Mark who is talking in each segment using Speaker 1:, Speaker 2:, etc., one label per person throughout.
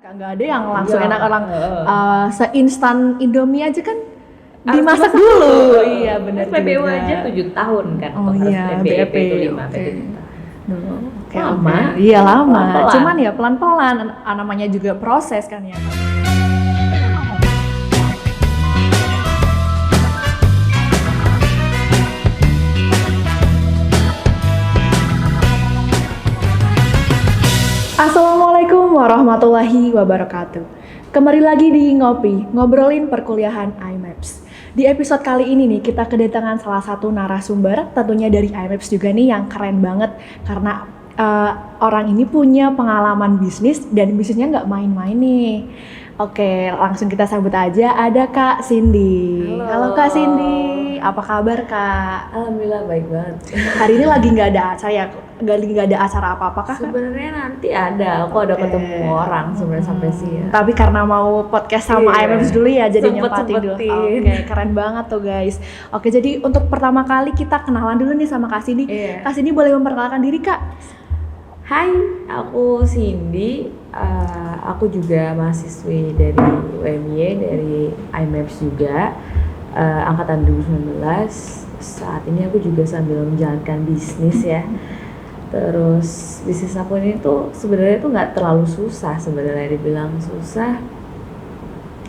Speaker 1: Nggak ada yang langsung
Speaker 2: Iya.
Speaker 1: enak orang seinstan Indomie aja kan
Speaker 2: Harus
Speaker 1: dimasak
Speaker 2: dimasak
Speaker 1: dulu.
Speaker 2: dulu.
Speaker 1: Iya benar
Speaker 2: SPBU
Speaker 1: juga.
Speaker 2: aja 7 tahun kan.
Speaker 1: Oh
Speaker 2: harus
Speaker 1: iya,
Speaker 2: BEP
Speaker 1: BEP,
Speaker 2: itu 5
Speaker 1: oke.
Speaker 2: dulu.
Speaker 1: Oke,
Speaker 2: Lama.
Speaker 1: oke. Iya lama.
Speaker 2: Pelan-pelan.
Speaker 1: Cuman ya pelan-pelan. Namanya juga proses kan ya. Assalamualaikum warahmatullahi wabarakatuh. Kembali lagi di Ngopi, ngobrolin perkuliahan IMAPS. Di episode kali ini nih kita kedatangan salah satu narasumber, tentunya dari IMAPS juga nih yang keren banget karena orang ini punya pengalaman bisnis dan bisnisnya nggak main-main nih. Oke, langsung kita sambut aja. Ada Kak Cindy.
Speaker 2: Halo.
Speaker 1: Kak Cindy, apa kabar Kak?
Speaker 2: Alhamdulillah baik banget.
Speaker 1: Hari ini lagi nggak ada acara ya? Nggak ada acara apa-apa Kak?
Speaker 2: Sebenarnya nanti aku ada ketemu orang sebenarnya sampai siang.
Speaker 1: Tapi karena mau podcast sama
Speaker 2: Iya.
Speaker 1: IMAPS dulu ya, jadi nyempatin dulu.
Speaker 2: Sempet-sempetin.
Speaker 1: Oke, keren banget tuh guys. Oke, jadi untuk pertama kali kita kenalan dulu nih sama Kak Cindy.
Speaker 2: Iya.
Speaker 1: Kak Cindy boleh memperkenalkan diri Kak?
Speaker 2: Hai, aku Cindy. Aku juga mahasiswi dari UMY, dari IMAPS juga, angkatan 2019. Saat ini aku juga sambil menjalankan bisnis ya. Terus bisnis aku ini tuh sebenarnya tuh nggak terlalu susah, sebenarnya dibilang susah.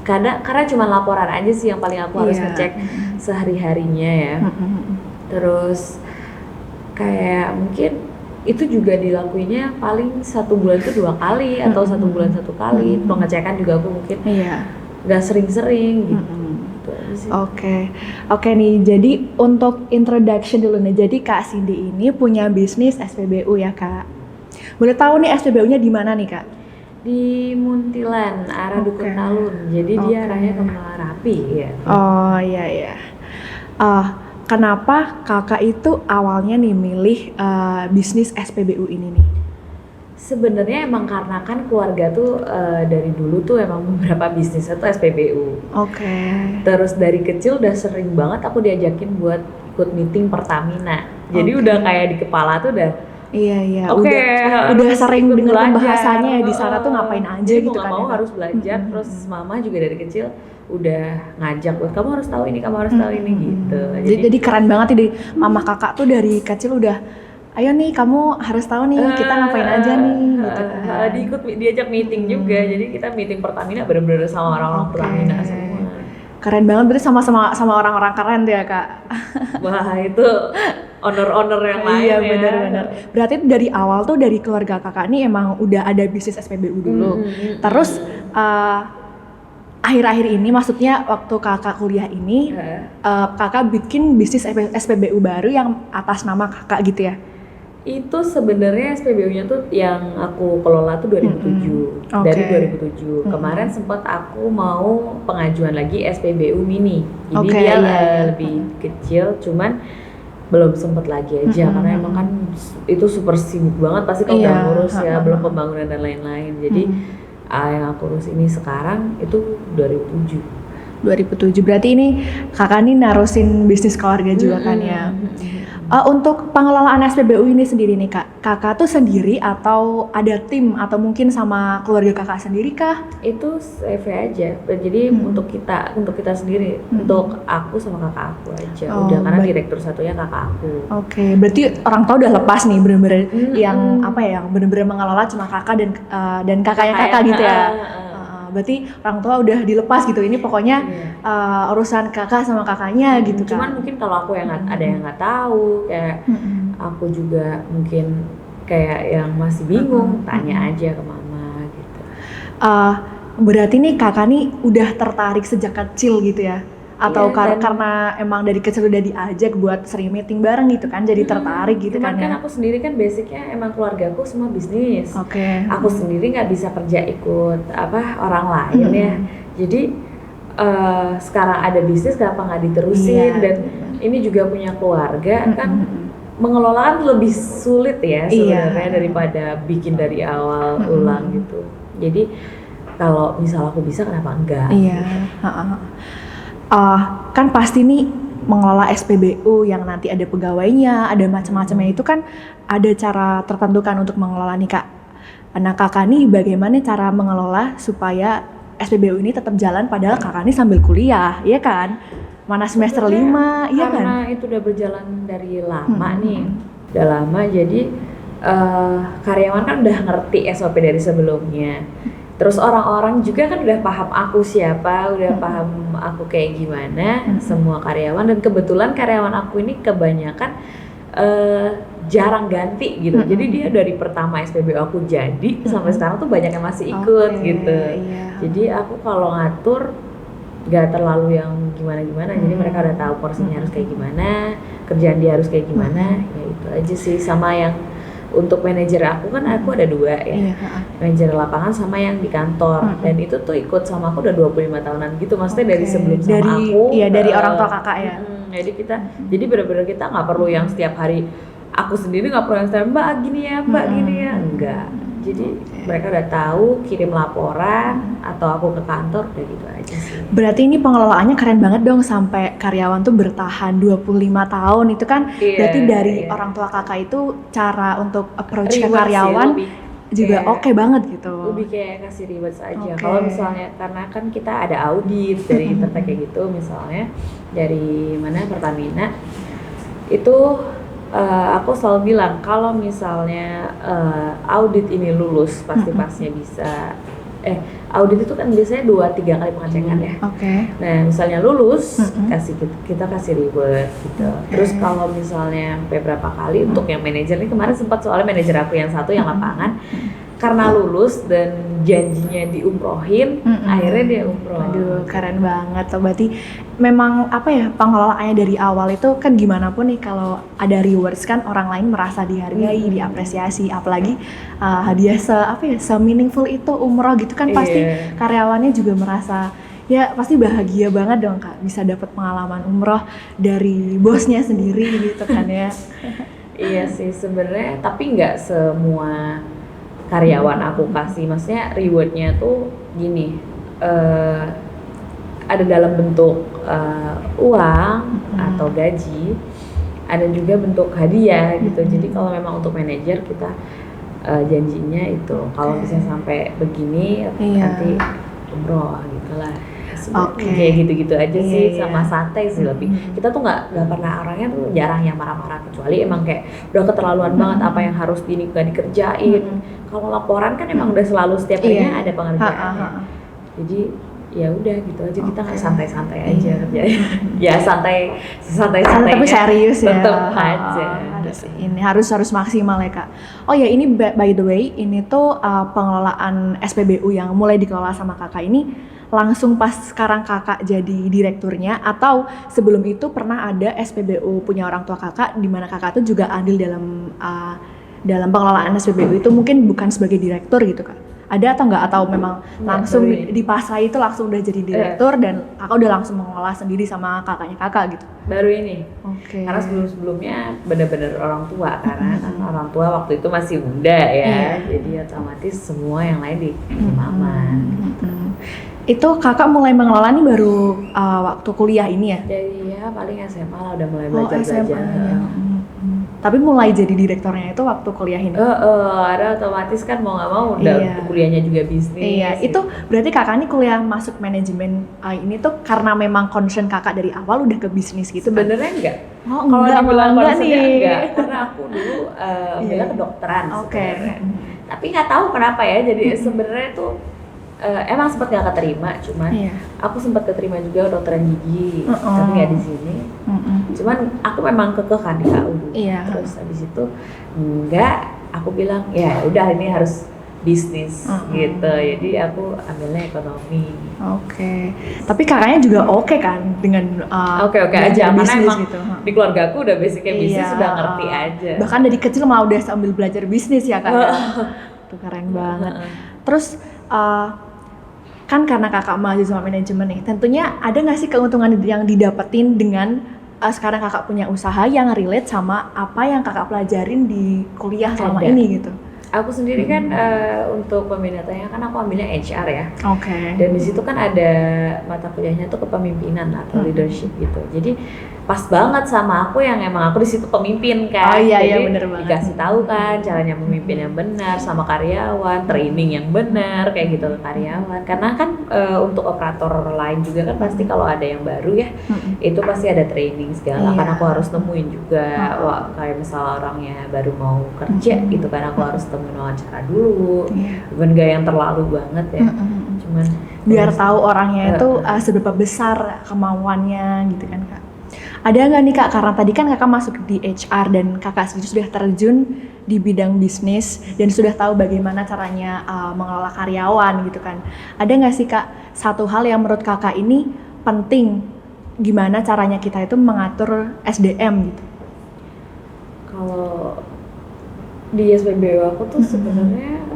Speaker 2: Karena cuma laporan aja sih yang paling aku harus
Speaker 1: Iya.
Speaker 2: ngecek sehari-harinya ya. Terus kayak mungkin itu juga dilakuinnya paling 1 bulan itu 2 kali atau 1 bulan 1 kali. Pengecekan juga aku mungkin
Speaker 1: Iya.
Speaker 2: nggak sering-sering gitu. Gitu aja sih.
Speaker 1: Oke nih, jadi untuk introduction dulu nih. Jadi Kak Cindy ini punya bisnis SPBU ya Kak? Boleh tahu nih SPBU-nya di mana nih Kak?
Speaker 2: Di Muntilan, arah Dukun
Speaker 1: Oke.
Speaker 2: Talun. Jadi dia
Speaker 1: Oke.
Speaker 2: arahnya ke Merapi ya.
Speaker 1: Oh iya. Kenapa kakak itu awalnya nih milih bisnis SPBU ini nih?
Speaker 2: Sebenarnya emang karena kan keluarga tuh dari dulu tuh emang beberapa bisnisnya tuh SPBU.
Speaker 1: Oke.
Speaker 2: Terus dari kecil udah sering banget aku diajakin buat ikut meeting Pertamina. Jadi
Speaker 1: Oke.
Speaker 2: udah kayak di kepala tuh udah
Speaker 1: Iya.
Speaker 2: oke,
Speaker 1: Udah
Speaker 2: harus
Speaker 1: sering
Speaker 2: ikut
Speaker 1: dengar
Speaker 2: belajar.
Speaker 1: pembahasannya ya di sana tuh ngapain aja
Speaker 2: Jadi
Speaker 1: gitu
Speaker 2: mau
Speaker 1: kan.
Speaker 2: nggak mau
Speaker 1: ya, Kak?
Speaker 2: harus belajar. Terus mama juga dari kecil udah ngajak buat kamu harus tahu ini, kamu harus tahu ini gitu.
Speaker 1: Jadi keren banget nih mama kakak tuh dari kecil udah ayo nih kamu harus tahu nih kita ngapain aja nih gitu kan.
Speaker 2: diajak meeting juga. Jadi kita meeting Pertamina bener-bener sama orang-orang
Speaker 1: Oke.
Speaker 2: Pertamina semua.
Speaker 1: Keren banget berarti sama orang-orang keren tuh ya Kak.
Speaker 2: Wah, itu owner-owner yang lain
Speaker 1: Iya
Speaker 2: ya.
Speaker 1: benar. Berarti dari awal tuh dari keluarga kakak nih emang udah ada bisnis SPBU dulu. Terus akhir-akhir ini maksudnya waktu kakak kuliah ini kakak bikin bisnis SPBU baru yang atas nama kakak gitu ya?
Speaker 2: Itu sebenarnya SPBU-nya tuh yang aku kelola tuh 2007.
Speaker 1: Oke.
Speaker 2: Dari 2007. Kemarin sempat aku mau pengajuan lagi SPBU mini. Jadi
Speaker 1: Oke,
Speaker 2: dia
Speaker 1: iya.
Speaker 2: lebih kecil, cuman belum sempet lagi aja karena emang kan itu super sibuk banget pasti kalau
Speaker 1: Iya.
Speaker 2: udah ngurus ya, belum pembangunan dan lain-lain. Jadi yang aku urus ini sekarang itu 2007.
Speaker 1: 2007 berarti ini kakak nih narusin bisnis keluarga juga kan ya. Untuk pengelolaan SPBU ini sendiri nih kak, kakak tuh sendiri atau ada tim atau mungkin sama keluarga kakak sendiri kah?
Speaker 2: Itu CV aja. Jadi untuk kita sendiri, untuk aku sama kakak aku aja.
Speaker 1: Oh,
Speaker 2: Udah karena
Speaker 1: baik.
Speaker 2: direktur satunya kakak aku.
Speaker 1: Oke, berarti orang tua udah lepas nih bener-bener yang apa ya, yang bener-bener mengelola cuma kakak dan kakaknya kakak gitu ya. Berarti orang tua udah dilepas gitu. Ini pokoknya urusan kakak sama kakaknya gitu kan.
Speaker 2: Cuman mungkin kalau aku yang ada yang nggak tahu, kayak aku juga mungkin kayak yang masih bingung, tanya aja ke mama gitu.
Speaker 1: Berarti nih kakak nih udah tertarik sejak kecil gitu ya? Atau
Speaker 2: Iya,
Speaker 1: karena emang dari kecil udah diajak buat sering meeting bareng gitu kan, jadi tertarik gitu
Speaker 2: Cuman
Speaker 1: kan ya?
Speaker 2: aku sendiri kan basicnya emang keluargaku semua bisnis.
Speaker 1: Oke.
Speaker 2: Aku sendiri nggak bisa kerja ikut orang lain ya. Jadi sekarang ada bisnis kenapa nggak diterusin?
Speaker 1: Iya.
Speaker 2: Dan ini juga punya keluarga kan mengelola kan lebih sulit ya sebenarnya daripada bikin dari awal ulang gitu. Jadi kalau misal aku bisa kenapa enggak?
Speaker 1: Iya. Kan pasti nih mengelola SPBU yang nanti ada pegawainya, ada macam-macamnya itu kan ada cara tertentu kan untuk mengelola nih kak. Nah kakak nih bagaimana cara mengelola supaya SPBU ini tetap jalan padahal kakak nih sambil kuliah, iya kan? Mana semester
Speaker 2: Sebenarnya
Speaker 1: 5, iya kan?
Speaker 2: karena itu udah berjalan dari lama nih, udah lama jadi karyawan kan udah ngerti SOP dari sebelumnya. Terus orang-orang juga kan udah paham aku siapa, udah paham aku kayak gimana, semua karyawan. Dan kebetulan karyawan aku ini kebanyakan jarang ganti gitu. Jadi dia dari pertama SPBU aku jadi sampai sekarang tuh banyak yang masih ikut gitu.
Speaker 1: Iya.
Speaker 2: Jadi aku kalau ngatur gak terlalu yang gimana-gimana. Jadi mereka udah tahu porsinya harus kayak gimana, kerjaan dia harus kayak gimana. Ya itu aja sih. Sama yang untuk manajer aku kan aku ada 2 ya. Manajer lapangan sama yang di kantor. Dan itu tuh ikut sama aku udah 25 tahunan gitu. Maksudnya dari sebelum sama aku.
Speaker 1: Iya, dari orang tua kakak ya.
Speaker 2: Jadi jadi benar-benar kita nggak perlu yang setiap hari aku sendiri nggak perlu yang setiap mbak gini ya, mbak gini ya, enggak. Jadi mereka udah tahu, kirim laporan atau aku ke kantor, udah gitu aja sih.
Speaker 1: Berarti ini pengelolaannya keren banget dong sampai karyawan tuh bertahan 25 tahun. Itu kan berarti dari orang tua kakak itu cara untuk approach ke karyawan juga oke banget gitu.
Speaker 2: Lebih kayak kasih rewards aja. Kalau misalnya karena kan kita ada audit dari Intertek kayak gitu, misalnya dari mana Pertamina itu aku selalu bilang kalau misalnya audit ini lulus pasti-pastinya bisa audit itu kan biasanya 2-3 kali pengecekan ya. Nah misalnya lulus kita kasih reward gitu. Terus kalau misalnya beberapa kali untuk yang manajer ini kemarin sempat soalnya manajer aku yang satu yang lapangan karena lulus dan janjinya diumrohin, akhirnya dia umroh.
Speaker 1: Aduh, keren banget. Berarti memang apa ya, pengelolaannya dari awal itu kan gimana pun nih kalau ada rewards kan orang lain merasa dihargai, diapresiasi, apalagi hadiah se-meaningful itu umroh gitu kan pasti karyawannya juga merasa ya pasti bahagia banget dong Kak bisa dapat pengalaman umroh dari bosnya sendiri gitu kan ya.
Speaker 2: Iya sih sebenarnya, tapi nggak semua karyawan aku kasih, maksudnya rewardnya tuh gini, ada dalam bentuk uang atau gaji, ada juga bentuk hadiah gitu. Jadi kalau memang untuk manajer kita janjinya itu kalau bisa sampai begini nanti umroh gitulah. Kayak gitu-gitu aja sih, sama santai sih lebih. Kita tuh nggak pernah orangnya tuh jarang yang marah-marah, kecuali emang kayak udah keterlaluan banget apa yang harus nggak dikerjain. Kalau laporan kan emang udah selalu setiap harinya ada pengerjaannya. Jadi ya udah gitu aja, kita nggak santai-santai aja kerjanya. Ya santai
Speaker 1: tapi serius ya.
Speaker 2: Tetap aja.
Speaker 1: Ini harus maksimal ya Kak. Oh ya ini by the way ini tuh pengelolaan SPBU yang mulai dikelola sama kakak ini langsung pas sekarang kakak jadi direkturnya atau sebelum itu pernah ada SPBU punya orang tua kakak di mana kakak tuh juga andil dalam pengelolaan SPBU itu mungkin bukan sebagai direktur gitu Kak? Ada atau enggak, atau memang langsung di pasra itu langsung udah jadi direktur dan kakak udah langsung mengelola sendiri sama kakaknya kakak gitu?
Speaker 2: Baru ini. Karena sebelumnya benar-benar orang tua, karena orang tua waktu itu masih muda ya, jadi otomatis semua yang lain di mama.
Speaker 1: Itu kakak mulai mengelola nih baru waktu kuliah ini ya?
Speaker 2: Jadi ya paling SMA lah udah mulai belajar.
Speaker 1: Tapi mulai jadi direkturnya itu waktu kuliah ini?
Speaker 2: Ada otomatis kan mau nggak mau udah kuliahnya juga bisnis.
Speaker 1: Iya, itu berarti kakak nih kuliah masuk manajemen ini tuh karena memang concern kakak dari awal udah ke bisnis gitu kan?
Speaker 2: Sebenarnya enggak.
Speaker 1: Kalau dibilang enggak nih.
Speaker 2: Enggak, karena aku dulu ambilnya kedokteran sebenarnya. Tapi nggak tahu kenapa ya, jadi sebenarnya tuh emang sempat nggak keterima, cuman aku sempat keterima juga kedokteran gigi, tapi nggak di sini. Cuman aku memang kekeh kan di KU dulu. Terus habis itu enggak, aku bilang ya udah ini harus bisnis gitu. Jadi aku ambilnya ekonomi.
Speaker 1: Tapi kakaknya juga oke kan dengan
Speaker 2: oke aja karena emang
Speaker 1: gitu.
Speaker 2: Di keluarga aku udah basicnya bisnis, sudah ngerti aja.
Speaker 1: Bahkan dari kecil malah udah sambil belajar bisnis ya Kak. Tuh keren banget. Terus kan karena kakak mahasiswa manajemen nih, tentunya ada nggak sih keuntungan yang didapetin dengan sekarang kakak punya usaha yang relate sama apa yang kakak pelajarin di kuliah selama ini gitu?
Speaker 2: Aku sendiri kan untuk peminatannya kan aku ambilnya HR ya.
Speaker 1: Oke.
Speaker 2: Dan di situ kan ada mata kuliahnya tuh kepemimpinan atau leadership gitu. Jadi pas banget sama aku yang emang aku di situ pemimpin kan.
Speaker 1: Oh iya,
Speaker 2: jadi
Speaker 1: bener banget.
Speaker 2: dikasih tahu kan caranya memimpin yang benar sama karyawan, training yang benar kayak gitu ke karyawan. Karena kan untuk operator lain juga kan pasti kalau ada yang baru ya itu pasti ada training segala.
Speaker 1: Iya.
Speaker 2: Kan aku harus nemuin juga, wah kayak misal orangnya baru mau kerja gitu kan aku harus temuin wawancara dulu. Bukan gak yang terlalu banget ya. Cuman
Speaker 1: biar tahu orangnya itu seberapa besar kemauannya gitu kan Kak. Ada nggak nih Kak, karena tadi kan Kakak masuk di HR dan Kakak sendiri sudah terjun di bidang bisnis dan sudah tahu bagaimana caranya mengelola karyawan gitu kan. Ada nggak sih Kak satu hal yang menurut Kakak ini penting, gimana caranya kita itu mengatur SDM gitu?
Speaker 2: Kalau di SPBU aku tuh sebenarnya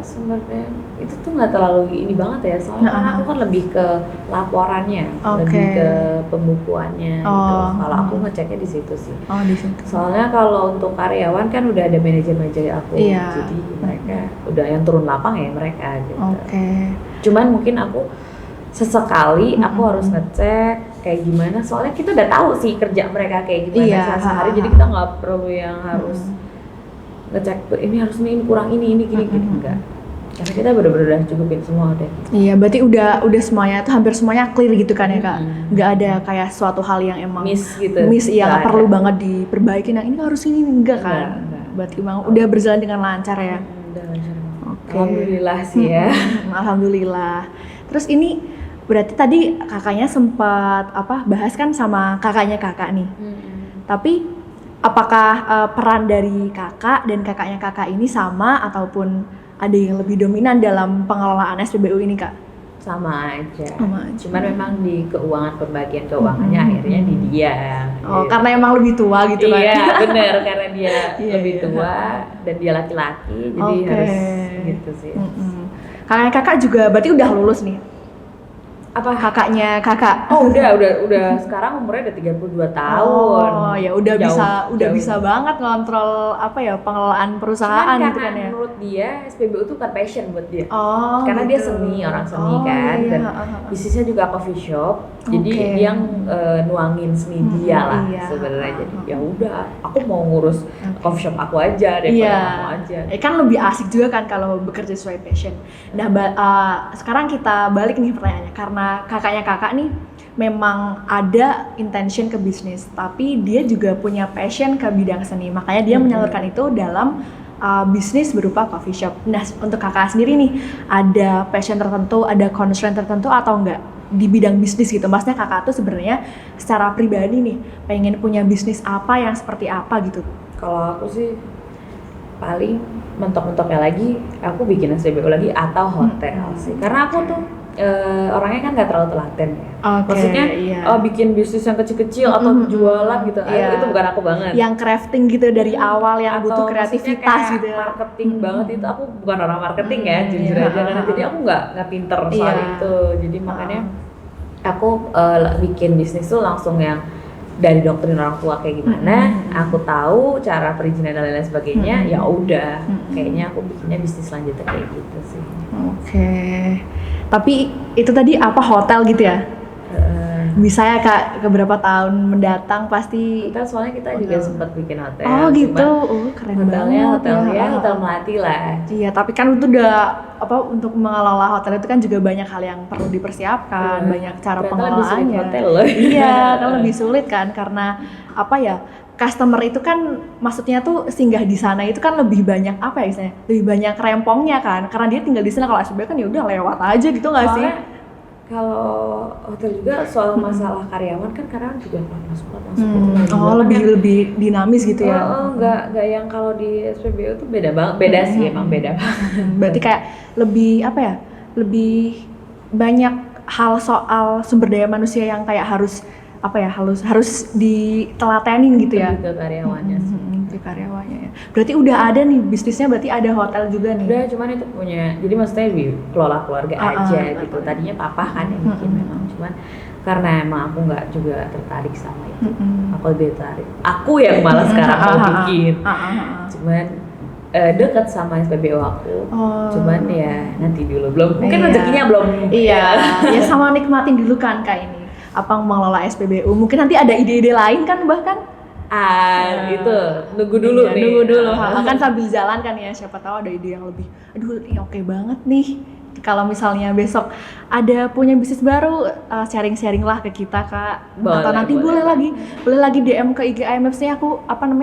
Speaker 2: itu tuh nggak terlalu ini banget ya, soalnya kan aku kan lebih ke laporannya, lebih ke pembukuannya gitu. Kalau aku ngeceknya di situ sih.
Speaker 1: Di situ.
Speaker 2: Soalnya kalau untuk karyawan kan udah ada manajer-manajer aku, jadi mereka udah yang turun lapang ya mereka gitu. Cuman mungkin aku sesekali aku harus ngecek kayak gimana, soalnya kita udah tahu sih kerja mereka kayak gimana sehari, jadi kita nggak perlu yang harus ngecek ini harus ini kurang ini gini enggak, karena kita benar-benar udah cukupin semua udah.
Speaker 1: Iya, berarti udah semuanya itu hampir semuanya clear gitu kan ya Kak, nggak ada kayak suatu hal yang emang miss yang perlu banget diperbaiki, nah ini harus ini enggak kan. Berarti emang udah berjalan dengan lancar ya.
Speaker 2: Udah lancar. Alhamdulillah sih ya.
Speaker 1: Alhamdulillah. Terus ini berarti tadi kakaknya sempat bahas kan sama kakaknya kakak nih. Tapi apakah peran dari kakak dan kakaknya kakak ini sama ataupun ada yang lebih dominan dalam pengelolaan SPBU ini Kak?
Speaker 2: Sama aja. Cuman memang di pembagian keuangannya akhirnya di dia.
Speaker 1: Oh, gitu. Karena emang lebih tua gitu kan?
Speaker 2: Iya, bener, karena dia lebih tua dan dia laki-laki, jadi harus gitu sih.
Speaker 1: Kakaknya kakak juga berarti udah lulus nih? Apa kakaknya kakak?
Speaker 2: Oh udah sekarang umurnya udah 32 tahun.
Speaker 1: Oh ya udah bisa banget ngontrol pengelolaan perusahaan gitu kan ya.
Speaker 2: Menurut dia SPBU itu kan passion buat dia.
Speaker 1: Karena
Speaker 2: dia orang seni kan dan bisnisnya juga coffee shop. Jadi dia nuangin seni dia lah sebenarnya. Jadi ya udah aku mau ngurus coffee shop aku aja daripada kamu aja.
Speaker 1: Kan lebih asik juga kan kalau bekerja sesuai passion. Nah sekarang kita balik nih pertanyaannya, karena kakaknya kakak nih memang ada intention ke bisnis, tapi dia juga punya passion ke bidang seni, makanya dia menyalurkan itu dalam bisnis berupa coffee shop. Nah untuk kakak sendiri nih, ada passion tertentu, ada constraint tertentu atau enggak di bidang bisnis gitu? Maksudnya kakak tuh sebenarnya secara pribadi nih pengen punya bisnis apa yang seperti apa gitu?
Speaker 2: Kalau aku sih paling mentok-mentoknya lagi aku bikin SPBU lagi atau hotel sih, karena aku tuh orangnya kan nggak terlalu telaten ya. Maksudnya bikin bisnis yang kecil-kecil atau jualan gitu, itu bukan aku banget.
Speaker 1: Yang crafting gitu dari awal yang butuh kreativitas gitu.
Speaker 2: Marketing banget itu aku bukan orang marketing ya, jujur aja. Jadi aku nggak pinter soal itu. Jadi makanya aku bikin bisnis tuh langsung yang dari doktrin orang tua kayak gimana, aku tahu cara perizinan dan lain sebagainya, ya udah kayaknya aku bikinnya bisnis lanjutan kayak gitu sih.
Speaker 1: Tapi itu tadi hotel gitu ya? Bisa ya Kak, beberapa tahun mendatang pasti.
Speaker 2: Kita soalnya kita juga sempat bikin hotel.
Speaker 1: Oh gitu, keren banget.
Speaker 2: Hotel melati lah.
Speaker 1: Iya, tapi kan itu udah untuk mengelola hotel itu kan juga banyak hal yang perlu dipersiapkan, banyak cara pengelolaannya.
Speaker 2: Hotel loh.
Speaker 1: Iya, kan lebih sulit kan karena customer itu kan maksudnya tuh singgah di sana itu kan lebih banyak lebih banyak rempongnya kan, karena dia tinggal di sana. Kalau SPB kan ya udah lewat aja gitu nggak sih?
Speaker 2: Kalau hotel juga soal masalah karyawan kan karyawan juga masuk
Speaker 1: lebih dinamis gitu ya.
Speaker 2: Nggak yang kalau di SPBU tuh beda sih, emang beda banget.
Speaker 1: Berarti kayak lebih lebih banyak hal soal sumber daya manusia yang kayak harus ditelatenin gitu ya.
Speaker 2: Lebih ke karyawannya sih.
Speaker 1: Ke karyawannya ya. Berarti udah ada nih bisnisnya, berarti ada hotel juga nih.
Speaker 2: Udah, cuman itu punya, jadi maksudnya dikelola keluarga aja gitu. Tadinya papa kan yang bikin memang, cuman karena emang aku nggak juga tertarik sama itu. Aku lebih tertarik. Aku yang malah sekarang mau bikin. Cuman dekat sama SPBU aku. Cuman ya nanti dulu, belum. Mungkin rezekinya belum.
Speaker 1: Iya. Ya sama nikmatin dulu kan Kak ini. apa mengelola SPBU. Mungkin nanti ada ide-ide lain kan bahkan.
Speaker 2: Itu nunggu dulu
Speaker 1: Iya,
Speaker 2: nih.
Speaker 1: nunggu dulu. Kan sambil jalan kan ya, siapa tahu ada ide yang lebih. Aduh, ini oke banget nih. Kalau misalnya besok ada punya bisnis baru, sharing-sharing lah ke kita Kak. Atau nanti boleh lagi DM ke IG IMAPS-nya, aku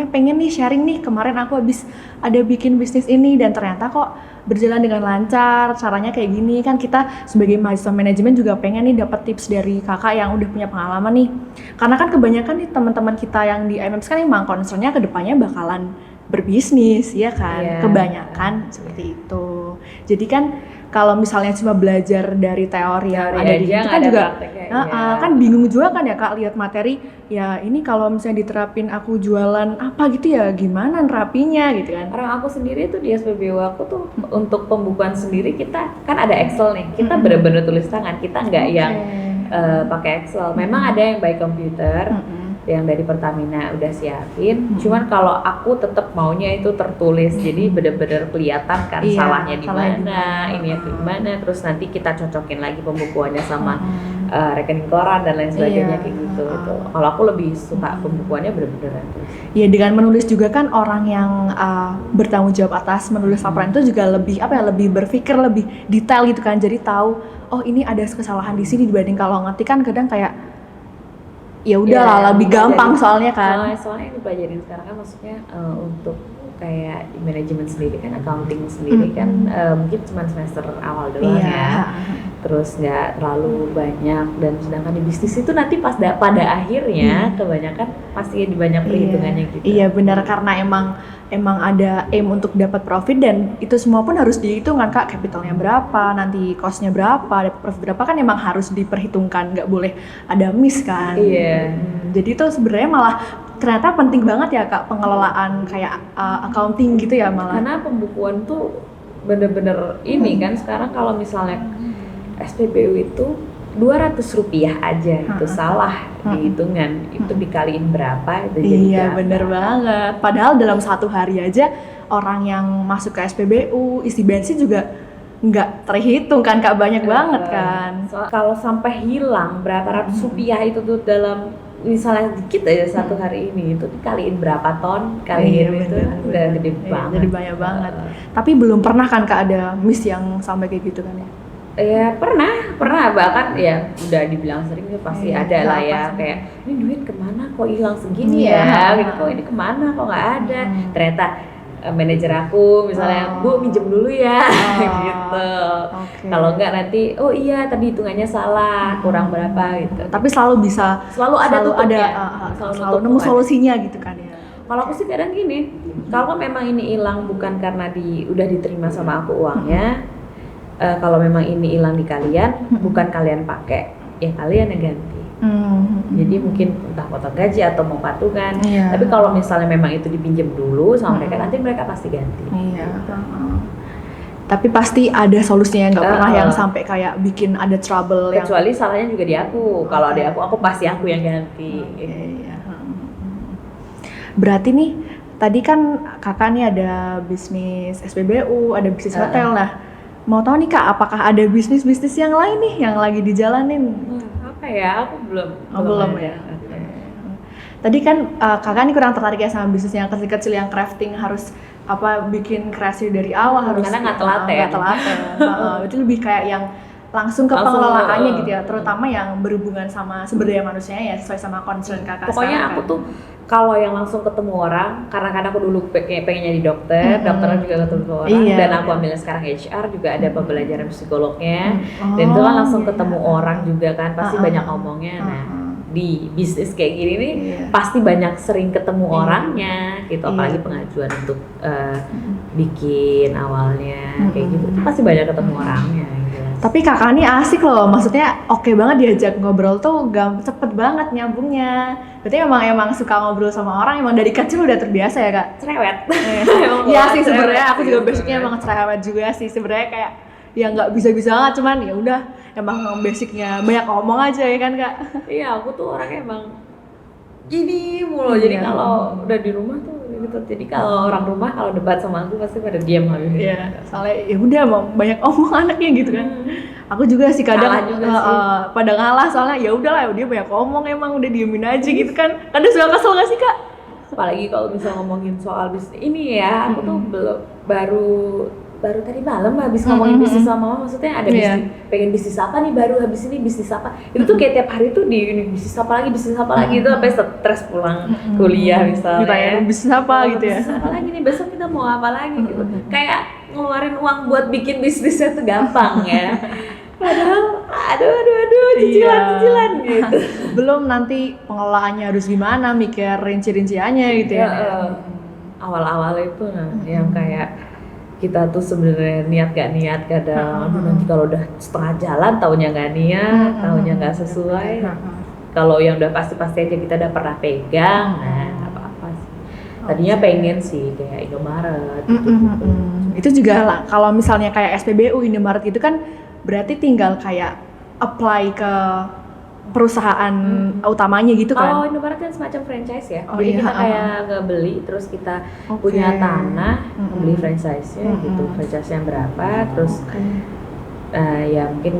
Speaker 1: pengen nih sharing nih, kemarin aku habis ada bikin bisnis ini dan ternyata kok berjalan dengan lancar, caranya kayak gini. Kan kita sebagai mahasiswa manajemen juga pengen nih dapat tips dari kakak yang udah punya pengalaman nih. Karena kan kebanyakan nih teman-teman kita yang di IMAPS kan emang concernnya kedepannya bakalan berbisnis, ya kan?
Speaker 2: Iya.
Speaker 1: Kebanyakan seperti itu. Jadi kan kalau misalnya cuma belajar dari teori yang ada di itu kan juga kan bingung juga kan ya Kak, lihat materi ya ini kalau misalnya diterapin aku jualan apa gitu ya gimana nerapinya gitu kan.
Speaker 2: Orang aku sendiri tuh di SPBU aku tuh untuk pembukuan sendiri kita kan ada Excel nih, kita bener-bener tulis tangan, kita nggak yang pakai Excel. Memang ada yang by komputer, yang dari Pertamina udah siapin. Cuman kalau aku tetap maunya itu tertulis, jadi bener-bener kelihatan kan salahnya di mana, ini di mana. Terus nanti kita cocokin lagi pembukuannya sama rekening koran dan lain sebagainya kayak gitu. Kalau aku lebih suka pembukuannya bener-bener tertulis.
Speaker 1: Ya dengan menulis juga kan orang yang bertanggung jawab atas menulis laporan itu juga lebih lebih berpikir lebih detail gitu kan. Jadi tahu oh ini ada kesalahan di sini dibanding kalau ngetik kan kadang kayak ya udah lebih gampang soalnya kan.
Speaker 2: Soalnya yang dipelajarin sekarang kan maksudnya untuk kayak di manajemen sendiri kan, accounting sendiri kan mungkin cuma semester awal doang ya. Terus nggak terlalu banyak, dan sedangkan di bisnis itu nanti pada akhirnya kebanyakan pasti banyak perhitungannya gitu.
Speaker 1: Iya benar, karena emang ada aim untuk dapat profit dan itu semua pun harus dihitung kan Kak, capitalnya berapa, nanti costnya berapa, dapat profit berapa kan emang harus diperhitungkan, nggak boleh ada miss kan. Jadi itu sebenarnya malah ternyata penting banget ya Kak, pengelolaan kayak accounting gitu ya malah.
Speaker 2: Karena pembukuan tuh bener-bener ini kan sekarang kalau misalnya SPBU itu Rp200 aja itu salah di hitungan, itu dikaliin berapa itu jadi berapa.
Speaker 1: Bener banget, padahal dalam satu hari aja orang yang masuk ke SPBU isi bensin juga nggak terhitung kan Kak, banyak banget kan.
Speaker 2: Kalau sampai hilang berapa ratus rupiah itu tuh dalam misalnya dikit aja satu hari ini, itu dikaliin berapa ton, kaliin itu udah gede banget.
Speaker 1: Jadi banyak banget. Tapi belum pernah kan Kak ada miss yang sampai kayak gitu kan ya?
Speaker 2: Ya pernah bahkan ya udah dibilang sering ya pasti ada lah ya, kayak ini duit kemana kok hilang segini ya, gitu kok ini kemana kok nggak ada. Ternyata manajer aku misalnya, Bu minjem dulu ya, gitu. Kalau nggak nanti, oh iya tadi hitungannya salah, kurang berapa gitu.
Speaker 1: Tapi selalu ada tutupnya, selalu nemu solusinya gitu kan ya.
Speaker 2: Kalau aku sih kadang gini, kalau memang ini hilang bukan karena udah diterima sama aku uangnya, kalau memang ini hilang di kalian, bukan kalian pakai, ya kalian yang ganti. Jadi mungkin entah potong gaji atau mau patungan. Tapi kalau misalnya memang itu dipinjam dulu sama mereka, nanti mereka pasti ganti.
Speaker 1: Tapi pasti ada solusinya, nggak pernah yang sampai kayak bikin ada trouble.
Speaker 2: Kecuali salahnya juga di aku. Kalau di aku pasti aku yang ganti.
Speaker 1: Berarti nih, tadi kan kakak nih ada bisnis SPBU, ada bisnis hotel. Nah, mau tahu nih Kak, apakah ada bisnis-bisnis yang lain nih yang lagi dijalanin?
Speaker 2: Apa ya? Aku belum.
Speaker 1: Belum ya. Tadi kan kakak nih kurang tertarik ya sama bisnis yang kecil-kecil yang crafting, harus bikin kreasi dari awal, harus
Speaker 2: karena nggak telaten.
Speaker 1: Itu lebih kayak yang langsung ke pengelolaannya gitu ya, terutama yang berhubungan sama sumber daya manusianya ya, sesuai sama concern kakak.
Speaker 2: Pokoknya aku tuh kalau yang langsung ketemu orang, karena aku dulu pengennya di dokter juga ketemu orang, dan aku ambil sekarang HR juga ada pembelajaran psikolognya, dan itu kan langsung ketemu orang juga kan, pasti banyak ngomongnya. Nah di bisnis kayak gini nih pasti banyak sering ketemu orangnya gitu, apalagi pengajuan untuk bikin awalnya kayak gitu, pasti banyak ketemu orangnya.
Speaker 1: Tapi kakak ini asik loh, maksudnya oke banget diajak ngobrol tuh, cepet banget nyambungnya. Berarti emang suka ngobrol sama orang, emang dari kecil udah terbiasa ya Kak?
Speaker 2: Cerewet.
Speaker 1: Iya sih sebenarnya, aku juga basicnya emang cerewet juga sih sebenarnya, kayak ya nggak bisa-bisa banget, cuman ya udah emang basicnya banyak ngomong aja ya kan Kak?
Speaker 2: Iya, aku tuh orangnya emang gini mulu, jadi kalau udah di rumah tuh gitu. Jadi kalau orang rumah kalau debat sama aku pasti pada diam habis.
Speaker 1: Iya, soalnya ya udah emang banyak omong anaknya gitu kan. Aku juga sih kadang
Speaker 2: Salah juga sih.
Speaker 1: pada ngalah soalnya ya udahlah dia banyak omong emang udah diemin aja gitu kan. Kadang suka kesel gak sih Kak?
Speaker 2: Apalagi kalau bisa ngomongin soal bisnis ini ya, aku tuh belum baru tadi malam habis ngomongin bisnis sama mama, maksudnya ada bisnis, pengen bisnis apa nih baru habis ini bisnis apa, itu tuh kayak tiap hari tuh di ini bisnis apa lagi itu sampai stres pulang kuliah misalnya.
Speaker 1: Ditanya bisnis apa gitu ya.
Speaker 2: Bisnis apa lagi nih besok kita mau apa lagi gitu, kayak ngeluarin uang buat bikin bisnisnya tuh gampang ya. Padahal aduh cicilan gitu.
Speaker 1: Belum nanti pengelolaannya harus gimana, mikir rinci-rinciannya gitu ya.
Speaker 2: Awal-awal itu yang kayak kita tuh sebenarnya niat gak niat kadang, aduh nanti kalau udah setengah jalan taunya gak niat, taunya gak sesuai. Kalau yang udah pasti-pasti aja kita udah pernah pegang, nah apa-apa sih. Tadinya pengen sih kayak Indomaret gitu.
Speaker 1: Itu juga lah, kalau misalnya kayak SPBU Indomaret itu kan berarti tinggal kayak apply ke perusahaan utamanya gitu kan?
Speaker 2: Kalau Indomaret kan semacam franchise ya,
Speaker 1: Oh,
Speaker 2: jadi
Speaker 1: iya,
Speaker 2: kita kayak ngebeli terus kita punya tanah, beli franchise-nya gitu, franchise-nya berapa, terus ya mungkin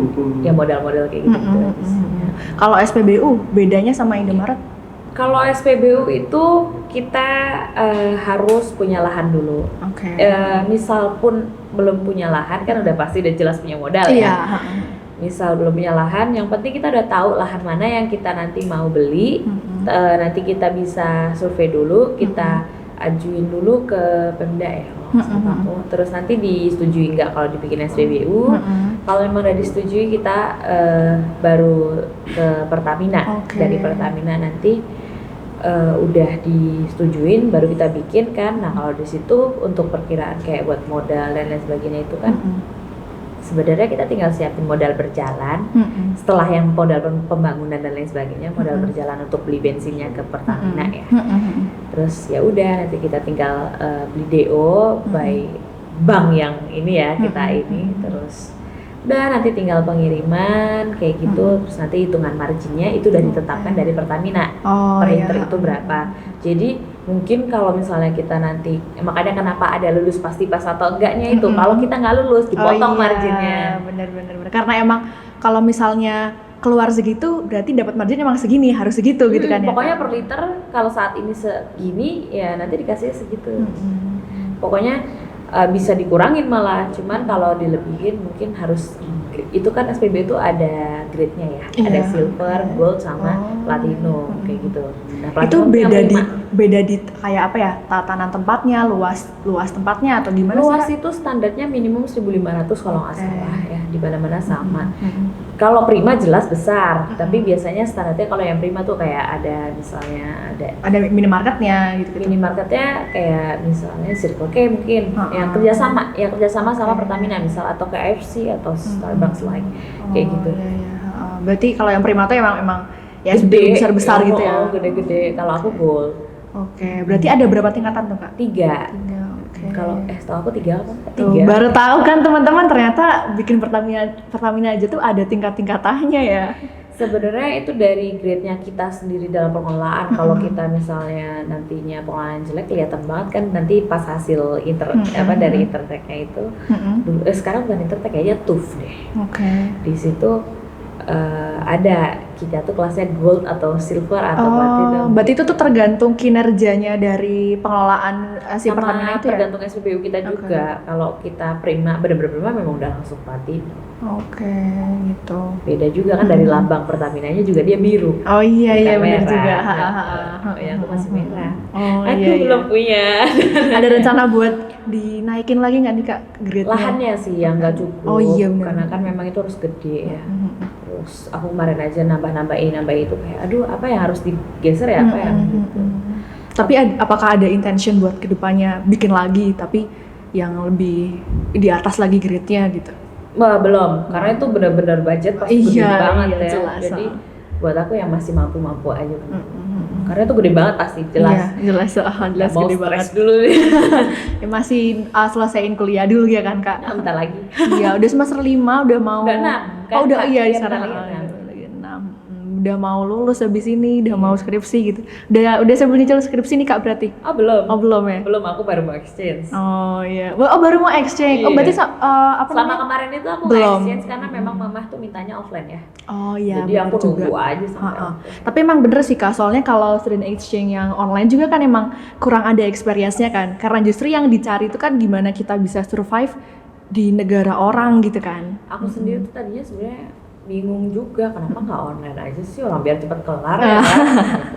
Speaker 2: ya modal-modal kayak gitu aja sih.
Speaker 1: Kalau SPBU bedanya sama Indomaret?
Speaker 2: Kalau SPBU itu kita harus punya lahan dulu. Misal pun belum punya lahan kan udah pasti udah jelas punya modal ya. Misal belum punya lahan, yang penting kita udah tahu lahan mana yang kita nanti mau beli. Nanti kita bisa survei dulu, kita ajuin dulu ke Pemda ya. Terus nanti disetujui nggak kalau dibikin SPBU. Kalau memang udah disetujui kita baru ke Pertamina. Dari Pertamina nanti udah disetujuin baru kita bikin kan. Nah kalau di situ untuk perkiraan kayak buat modal dan lain sebagainya itu kan sebenarnya kita tinggal siapin modal berjalan. Setelah yang modal pembangunan dan lain sebagainya, modal berjalan untuk beli bensinnya ke Pertamina ya. Terus ya udah nanti kita tinggal beli DO by bank yang ini ya kita ini, terus udah nanti tinggal pengiriman kayak gitu. Terus nanti hitungan marginnya itu udah ditetapkan dari Pertamina per liter itu berapa. Jadi mungkin kalau misalnya kita nanti makanya kenapa ada lulus pasti pas atau enggaknya itu, kalau kita nggak lulus dipotong marginnya.
Speaker 1: Bener karena emang kalau misalnya keluar segitu berarti dapat margin emang segini, harus segitu gitu kan ya.
Speaker 2: Pokoknya per liter kalau saat ini segini ya nanti dikasih segitu. Pokoknya bisa dikurangin malah, cuman kalau dilebihin mungkin harus, itu kan SPB itu ada grade-nya ya, ada silver, gold sama platinum kayak gitu. Nah,
Speaker 1: itu beda di kayak apa ya, tatanan tempatnya, luas tempatnya atau gimana sih?
Speaker 2: Luas itu standarnya minimum 1.500 kalau nggak salah ya, di mana-mana sama. Kalau Prima jelas besar, tapi biasanya standarnya kalau yang Prima tuh kayak ada misalnya ada
Speaker 1: minimarketnya gitu.
Speaker 2: Minimarketnya kayak misalnya Circle K mungkin yang kerjasama sama Pertamina misal, atau KFC atau Starbucks kayak gitu.
Speaker 1: Berarti kalau yang Prima tuh emang ya gede, besar gitu ya.
Speaker 2: Gede-gede. Kalau aku Gold.
Speaker 1: Berarti ada berapa tingkatan tuh Kak?
Speaker 2: 3. Kalau setahu aku 3 apa? 3.
Speaker 1: Baru tahu kan teman-teman, ternyata bikin Pertamina aja tuh ada tingkat-tingkatannya ya.
Speaker 2: Sebenarnya itu dari grade-nya kita sendiri dalam pengelolaan. Kalau kita misalnya nantinya pengelolaan jelek, kelihatan banget kan nanti pas hasil dari Intertek-nya itu. Sekarang bukan Intertek aja, TUF deh. Di situ ada kita tuh kelasnya gold atau silver atau platinum.
Speaker 1: Berarti itu tuh tergantung kinerjanya dari pengelolaan si Pertamina itu ya?
Speaker 2: Tergantung SPBU kita juga. Kalau kita Prima, bener-bener Prima memang udah langsung platinum.
Speaker 1: Gitu.
Speaker 2: Beda juga kan dari lambang Pertaminanya juga dia biru.
Speaker 1: Oh iya benar juga.
Speaker 2: Ya aku masih merah.
Speaker 1: Aku
Speaker 2: belum punya.
Speaker 1: Ada rencana buat dinaikin lagi nggak nih Kak grade-nya?
Speaker 2: Lahannya sih yang nggak cukup.
Speaker 1: Oh iya benar.
Speaker 2: Karena kan memang itu harus gede ya. Terus aku kemarin aja nambah itu kayak aduh apa yang harus digeser ya apa yang gitu.
Speaker 1: Tapi apakah ada intention buat kedepannya bikin lagi tapi yang lebih di atas lagi grade-nya gitu?
Speaker 2: Belum, karena itu benar-benar budget pasti gede banget ya.
Speaker 1: Jelas.
Speaker 2: Jadi buat aku yang masih mampu aja. Karena itu gede banget pasti, jelas.
Speaker 1: Jelas
Speaker 2: mau
Speaker 1: gede banget
Speaker 2: dulu nih.
Speaker 1: Ya masih selesaiin kuliah dulu ya kan Kak?
Speaker 2: Bentar lagi.
Speaker 1: Iya, udah semester 5 udah mau.
Speaker 2: Udah 6.
Speaker 1: Udah iya sekarang
Speaker 2: lagi 6.
Speaker 1: lagi 6. udah mau lulus habis ini, udah mau skripsi gitu. Udah sebelum nyicil skripsi nih Kak berarti?
Speaker 2: Oh belum.
Speaker 1: Oh belum ya?
Speaker 2: Belum, aku baru mau exchange.
Speaker 1: Oh iya. Oh baru mau exchange. Oh
Speaker 2: Iya.
Speaker 1: berarti apa
Speaker 2: Selama
Speaker 1: namanya?
Speaker 2: kemarin itu aku
Speaker 1: Belum.
Speaker 2: nggak exchange karena memang mamah tuh mintanya offline ya.
Speaker 1: Oh iya.
Speaker 2: Jadi
Speaker 1: bener
Speaker 2: aku
Speaker 1: juga.
Speaker 2: nunggu aja sampai
Speaker 1: Ha-ha.
Speaker 2: offline.
Speaker 1: Tapi emang bener sih Kak, soalnya kalau student exchange yang online juga kan emang kurang ada experience-nya kan. Karena justru yang dicari itu kan gimana kita bisa survive di negara orang gitu kan.
Speaker 2: Aku sendiri tuh tadinya sebenarnya bingung juga kenapa nggak online aja sih, orang biar cepet kelar ya kan.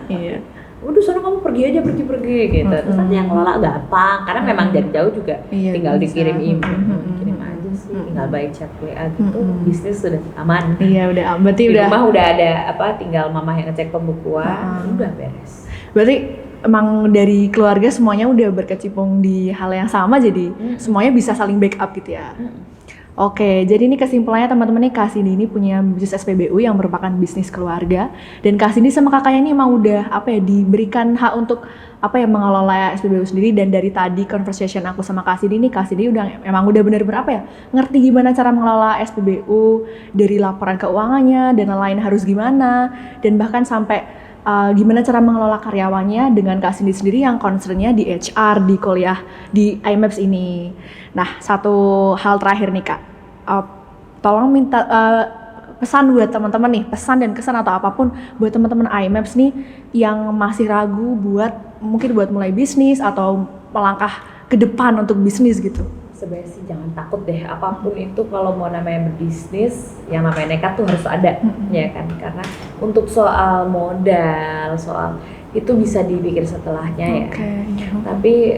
Speaker 1: Iya.
Speaker 2: Udah sana kamu pergi aja, pergi gitu. Terus nanti yang ngelola gampang karena memang dari jauh juga
Speaker 1: Iya,
Speaker 2: tinggal
Speaker 1: bisa.
Speaker 2: dikirim email, kirim aja sih, tinggal by chat WA gitu, bisnis sudah aman.
Speaker 1: Iya udah, berarti
Speaker 2: Di
Speaker 1: udah.
Speaker 2: rumah udah ada tinggal mamah yang ngecek pembukuan, udah beres.
Speaker 1: Berarti emang dari keluarga semuanya udah berkecimpung di hal yang sama, jadi semuanya bisa saling backup gitu ya. Oke, jadi ini kesimpulannya teman-teman nih, Kak Cindy ini punya bisnis SPBU yang merupakan bisnis keluarga, dan Kak Cindy sama kakaknya ini emang udah diberikan hak untuk mengelola SPBU sendiri. Dan dari tadi conversation aku sama Kak Cindy nih, Kak Cindy emang udah benar-benar ngerti gimana cara mengelola SPBU, dari laporan keuangannya dan lain-lain harus gimana, dan bahkan sampai gimana cara mengelola karyawannya dengan Kak Cindy sendiri yang concernnya di HR, di kuliah di IMAPS ini. Nah, satu hal terakhir nih Kak, tolong minta pesan buat teman-teman nih, pesan dan kesan atau apapun buat teman-teman IMAPS nih yang masih ragu mungkin buat mulai bisnis atau melangkah ke depan untuk bisnis gitu.
Speaker 2: Sebenarnya sih jangan takut deh, apapun itu kalau mau namanya berbisnis, yang namanya nekat tuh harus ada, ya kan? Karena untuk soal modal, soal itu bisa dipikir setelahnya ya. Tapi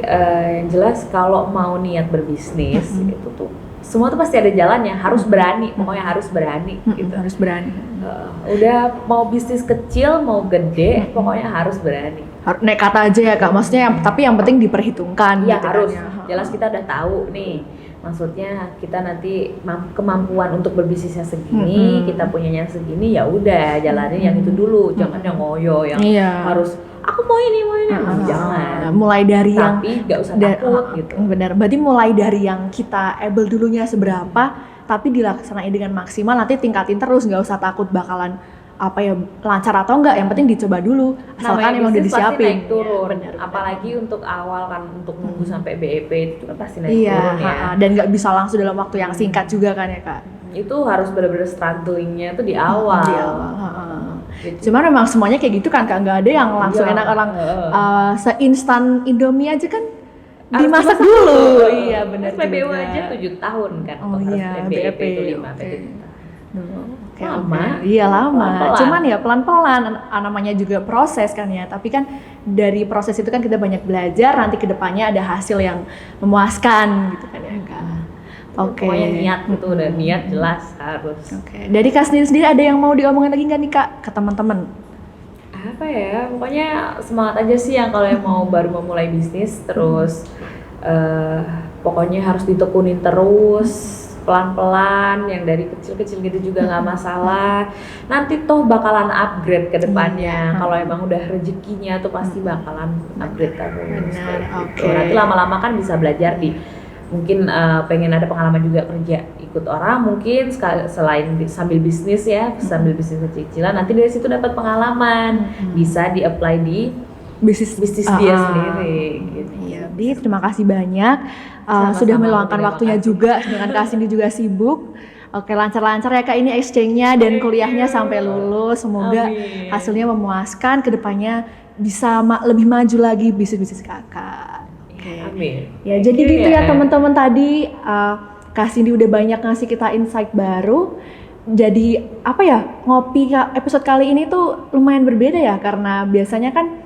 Speaker 2: yang jelas kalau mau niat berbisnis itu tuh semua tuh pasti ada jalannya, harus berani, pokoknya harus berani gitu.
Speaker 1: Harus berani.
Speaker 2: Udah mau bisnis kecil mau gede, pokoknya harus berani.
Speaker 1: Nekat aja ya Kak, maksudnya tapi yang penting diperhitungkan.
Speaker 2: Iya
Speaker 1: gitu
Speaker 2: harus,
Speaker 1: kan, ya.
Speaker 2: jelas kita udah tahu nih, maksudnya kita nanti kemampuan untuk berbisnisnya segini, kita punyanya segini, ya udah jalanin yang itu dulu, jangan yang ngoyo yang harus aku mau ini jangan.
Speaker 1: Mulai dari
Speaker 2: tapi nggak usah takut gitu.
Speaker 1: Benar, berarti mulai dari yang kita able dulunya seberapa, tapi dilaksanain dengan maksimal, nanti tingkatin terus, nggak usah takut bakalan lancar atau enggak, yang penting dicoba dulu asalkan emang udah disiapin.
Speaker 2: Naik turun.
Speaker 1: Benar.
Speaker 2: Apalagi untuk awal kan, untuk nunggu sampai BEP itu kan pasti naik
Speaker 1: Iya,
Speaker 2: turun ya.
Speaker 1: dan nggak bisa langsung dalam waktu yang singkat juga kan ya Kak.
Speaker 2: Itu harus benar-benar strugglingnya tuh di awal.
Speaker 1: Gitu. Cuman memang semuanya kayak gitu kan Kak, nggak ada yang langsung enak orang seinstan Indomie aja kan
Speaker 2: Harus
Speaker 1: dimasak
Speaker 2: dimasak
Speaker 1: dulu. Iya benar.
Speaker 2: SPBU aja 7 tahun kan.
Speaker 1: Oh
Speaker 2: harus
Speaker 1: iya,
Speaker 2: BEP itu 5
Speaker 1: oke.
Speaker 2: Lama.
Speaker 1: Iya lama.
Speaker 2: Pelan-pelan.
Speaker 1: Cuman ya pelan-pelan, namanya juga proses kan ya. Tapi kan dari proses itu kan kita banyak belajar, nanti kedepannya ada hasil yang memuaskan gitu kan ya Kak. Oke.
Speaker 2: Pokoknya niat itu udah niat jelas harus.
Speaker 1: Oke. Dari Kak sendiri ada yang mau diomongin lagi nggak nih Kak ke teman-teman?
Speaker 2: Apa ya, pokoknya semangat aja sih yang kalau yang mau baru memulai bisnis, terus pokoknya harus ditekunin terus, pelan-pelan, yang dari kecil-kecil gitu juga nggak masalah. Nanti toh bakalan upgrade ke depannya. Kalau emang udah rezekinya tuh pasti bakalan upgrade terus.
Speaker 1: Benar,
Speaker 2: Gitu. Nanti lama-lama kan bisa belajar mungkin pengen ada pengalaman juga kerja ikut orang, mungkin selain sambil bisnis ya, sambil bisnis kecil-kecilan, nanti dari situ dapat pengalaman, bisa di-apply di bisnis dia sendiri gitu.
Speaker 1: Iya, Bi, terima kasih banyak sudah meluangkan waktunya juga dengan Kak Cindy juga sibuk. Oke, lancar-lancar ya Kak ini exchange-nya dan kuliahnya sampai lulus. Semoga hasilnya memuaskan, kedepannya bisa lebih maju lagi bisnis-bisnis Kakak.
Speaker 2: Amin.
Speaker 1: Ya, jadi gitu ya teman-teman, tadi Kak Cindy udah banyak ngasih kita insight baru. Jadi ngopi episode kali ini tuh lumayan berbeda ya, karena biasanya kan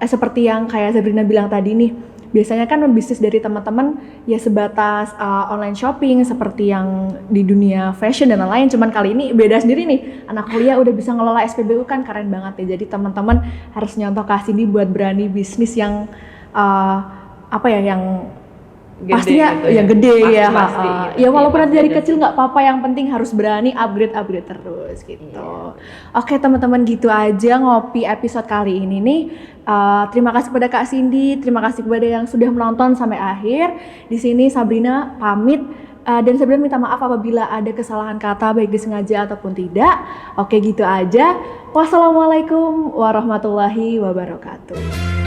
Speaker 1: seperti yang kayak Sabrina bilang tadi nih, biasanya kan bisnis dari teman-teman ya sebatas online shopping seperti yang di dunia fashion dan lain-lain. Cuman kali ini beda sendiri nih, anak kuliah udah bisa ngelola SPBU, kan keren banget ya. Jadi teman-teman harus nyontoh Kak Cindy buat berani bisnis yang yang
Speaker 2: Gede
Speaker 1: pastinya
Speaker 2: gitu
Speaker 1: yang gede ya.
Speaker 2: Pasti,
Speaker 1: Ya walaupun nanti dari
Speaker 2: ada.
Speaker 1: kecil nggak apa-apa, yang penting harus berani upgrade terus gitu. Oke teman-teman, gitu aja ngopi episode kali ini nih. Terima kasih kepada Kak Cindy, terima kasih kepada yang sudah menonton sampai akhir. Di sini Sabrina pamit. Dan sebelum minta maaf apabila ada kesalahan kata baik disengaja ataupun tidak. Oke gitu aja. Wassalamualaikum warahmatullahi wabarakatuh.